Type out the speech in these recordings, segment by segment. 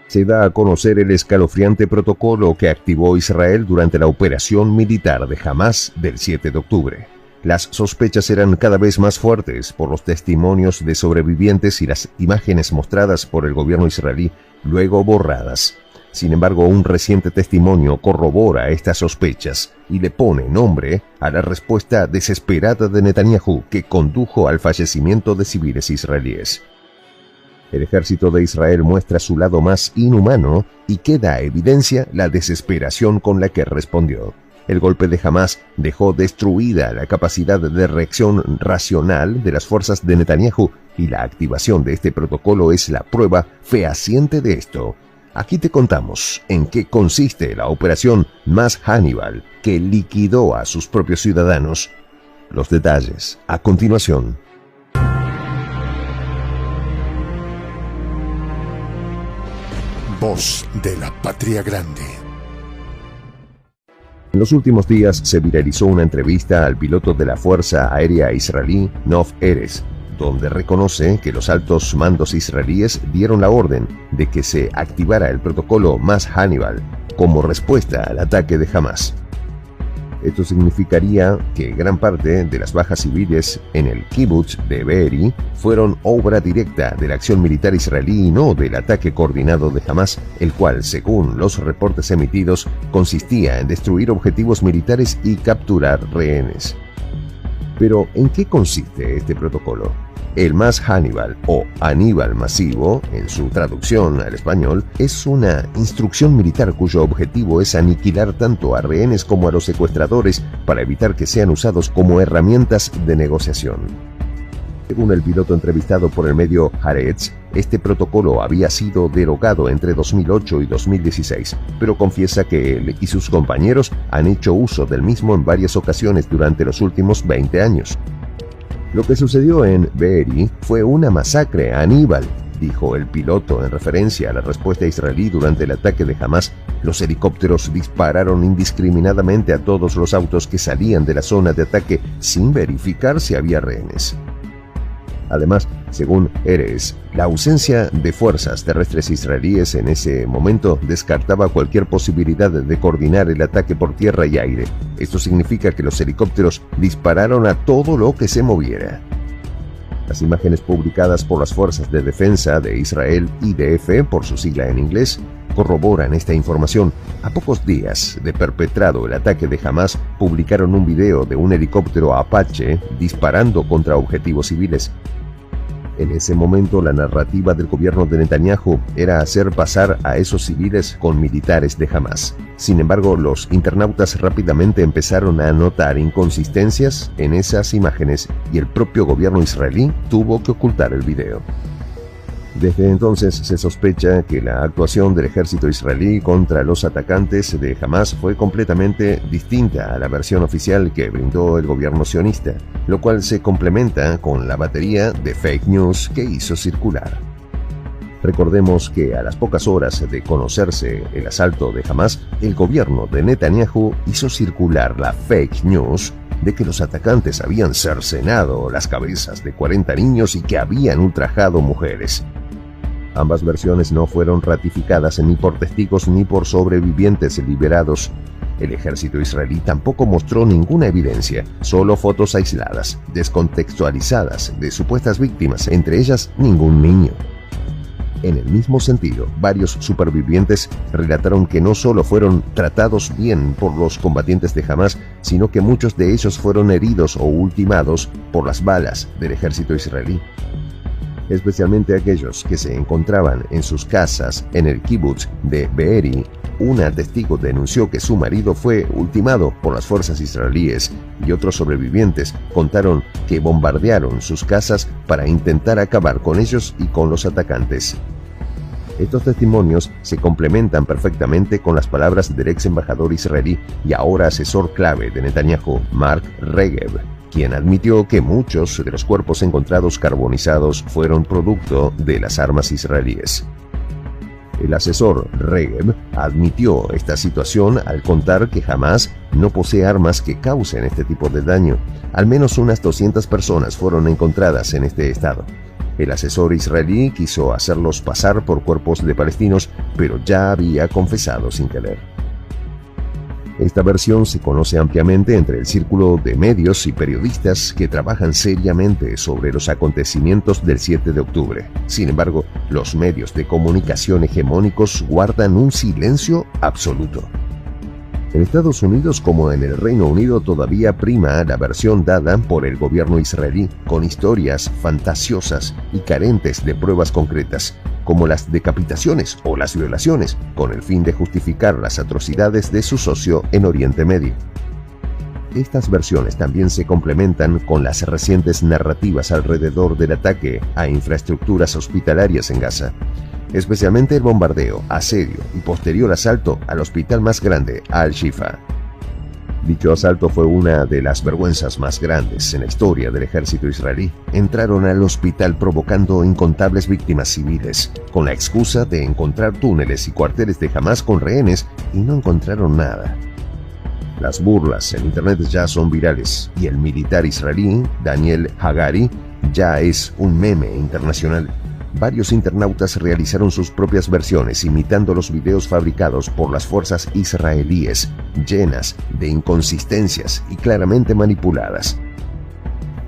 Se da a conocer el escalofriante protocolo que activó Israel durante la operación militar de Hamás del 7 de octubre. Las sospechas eran cada vez más fuertes por los testimonios de sobrevivientes y las imágenes mostradas por el gobierno israelí, luego borradas. Sin embargo, un reciente testimonio corrobora estas sospechas y le pone nombre a la respuesta desesperada de Netanyahu que condujo al fallecimiento de civiles israelíes. El ejército de Israel muestra su lado más inhumano y queda a evidencia la desesperación con la que respondió. El golpe de Hamás dejó destruida la capacidad de reacción racional de las fuerzas de Netanyahu y la activación de este protocolo es la prueba fehaciente de esto. Aquí te contamos en qué consiste la operación Mas Hannibal que liquidó a sus propios ciudadanos. Los detalles a continuación. Voz de la Patria Grande. En los últimos días se viralizó una entrevista al piloto de la Fuerza Aérea Israelí, Nov Erez, donde reconoce que los altos mandos israelíes dieron la orden de que se activara el protocolo Mas Hannibal como respuesta al ataque de Hamás. Esto significaría que gran parte de las bajas civiles en el kibutz de Be'eri fueron obra directa de la acción militar israelí y no del ataque coordinado de Hamás, el cual, según los reportes emitidos, consistía en destruir objetivos militares y capturar rehenes. Pero, ¿en qué consiste este protocolo? El Mas Hannibal o Aníbal masivo, en su traducción al español, es una instrucción militar cuyo objetivo es aniquilar tanto a rehenes como a los secuestradores para evitar que sean usados como herramientas de negociación. Según el piloto entrevistado por el medio Haaretz, este protocolo había sido derogado entre 2008 y 2016, pero confiesa que él y sus compañeros han hecho uso del mismo en varias ocasiones durante los últimos 20 años. Lo que sucedió en Be'eri fue una masacre a Aníbal, dijo el piloto en referencia a la respuesta israelí durante el ataque de Hamás. Los helicópteros dispararon indiscriminadamente a todos los autos que salían de la zona de ataque sin verificar si había rehenes. Además, según Erez, la ausencia de fuerzas terrestres israelíes en ese momento descartaba cualquier posibilidad de coordinar el ataque por tierra y aire. Esto significa que los helicópteros dispararon a todo lo que se moviera. Las imágenes publicadas por las Fuerzas de Defensa de Israel, IDF por su sigla en inglés, corroboran esta información. A pocos días de perpetrado el ataque de Hamás, publicaron un video de un helicóptero Apache disparando contra objetivos civiles. En ese momento, la narrativa del gobierno de Netanyahu era hacer pasar a esos civiles con militares de Hamás. Sin embargo, los internautas rápidamente empezaron a notar inconsistencias en esas imágenes y el propio gobierno israelí tuvo que ocultar el video. Desde entonces se sospecha que la actuación del ejército israelí contra los atacantes de Hamás fue completamente distinta a la versión oficial que brindó el gobierno sionista, lo cual se complementa con la batería de fake news que hizo circular. Recordemos que a las pocas horas de conocerse el asalto de Hamás, el gobierno de Netanyahu hizo circular la fake news de que los atacantes habían cercenado las cabezas de 40 niños y que habían ultrajado mujeres. Ambas versiones no fueron ratificadas ni por testigos ni por sobrevivientes liberados. El ejército israelí tampoco mostró ninguna evidencia, solo fotos aisladas, descontextualizadas de supuestas víctimas, entre ellas ningún niño. En el mismo sentido, varios supervivientes relataron que no solo fueron tratados bien por los combatientes de Hamás, sino que muchos de ellos fueron heridos o ultimados por las balas del ejército israelí. Especialmente aquellos que se encontraban en sus casas en el kibutz de Be'eri. Una testigo denunció que su marido fue ultimado por las fuerzas israelíes y otros sobrevivientes contaron que bombardearon sus casas para intentar acabar con ellos y con los atacantes. Estos testimonios se complementan perfectamente con las palabras del ex embajador israelí y ahora asesor clave de Netanyahu, Mark Regev, quien admitió que muchos de los cuerpos encontrados carbonizados fueron producto de las armas israelíes. El asesor Regev admitió esta situación al contar que Hamás no posee armas que causen este tipo de daño. Al menos unas 200 personas fueron encontradas en este estado. El asesor israelí quiso hacerlos pasar por cuerpos de palestinos, pero ya había confesado sin querer. Esta versión se conoce ampliamente entre el círculo de medios y periodistas que trabajan seriamente sobre los acontecimientos del 7 de octubre. Sin embargo, los medios de comunicación hegemónicos guardan un silencio absoluto. En Estados Unidos como en el Reino Unido todavía prima la versión dada por el gobierno israelí, con historias fantasiosas y carentes de pruebas concretas, como las decapitaciones o las violaciones, con el fin de justificar las atrocidades de su socio en Oriente Medio. Estas versiones también se complementan con las recientes narrativas alrededor del ataque a infraestructuras hospitalarias en Gaza, especialmente el bombardeo, asedio y posterior asalto al hospital más grande, Al-Shifa. Dicho asalto fue una de las vergüenzas más grandes en la historia del ejército israelí. Entraron al hospital provocando incontables víctimas civiles, con la excusa de encontrar túneles y cuarteles de Hamás con rehenes, y no encontraron nada. Las burlas en internet ya son virales, y el militar israelí, Daniel Hagari, ya es un meme internacional. Varios internautas realizaron sus propias versiones imitando los videos fabricados por las fuerzas israelíes, llenas de inconsistencias y claramente manipuladas.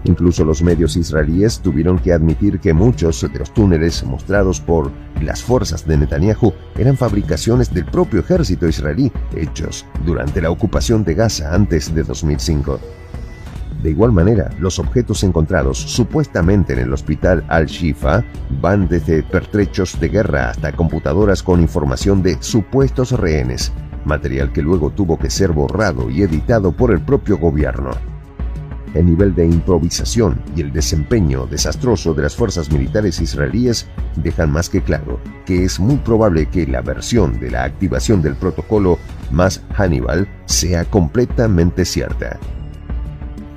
Incluso los medios israelíes tuvieron que admitir que muchos de los túneles mostrados por las fuerzas de Netanyahu eran fabricaciones del propio ejército israelí, hechos durante la ocupación de Gaza antes de 2005. De igual manera, los objetos encontrados supuestamente en el hospital Al-Shifa van desde pertrechos de guerra hasta computadoras con información de supuestos rehenes, material que luego tuvo que ser borrado y editado por el propio gobierno. El nivel de improvisación y el desempeño desastroso de las fuerzas militares israelíes dejan más que claro que es muy probable que la versión de la activación del protocolo más Hannibal sea completamente cierta.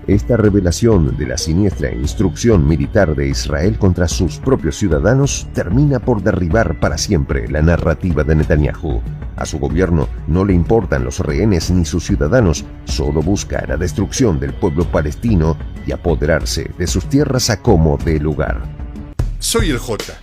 Esta revelación de la siniestra instrucción militar de Israel contra sus propios ciudadanos termina por derribar para siempre la narrativa de Netanyahu. A su gobierno no le importan los rehenes ni sus ciudadanos, solo busca la destrucción del pueblo palestino y apoderarse de sus tierras a como dé lugar. Soy el J.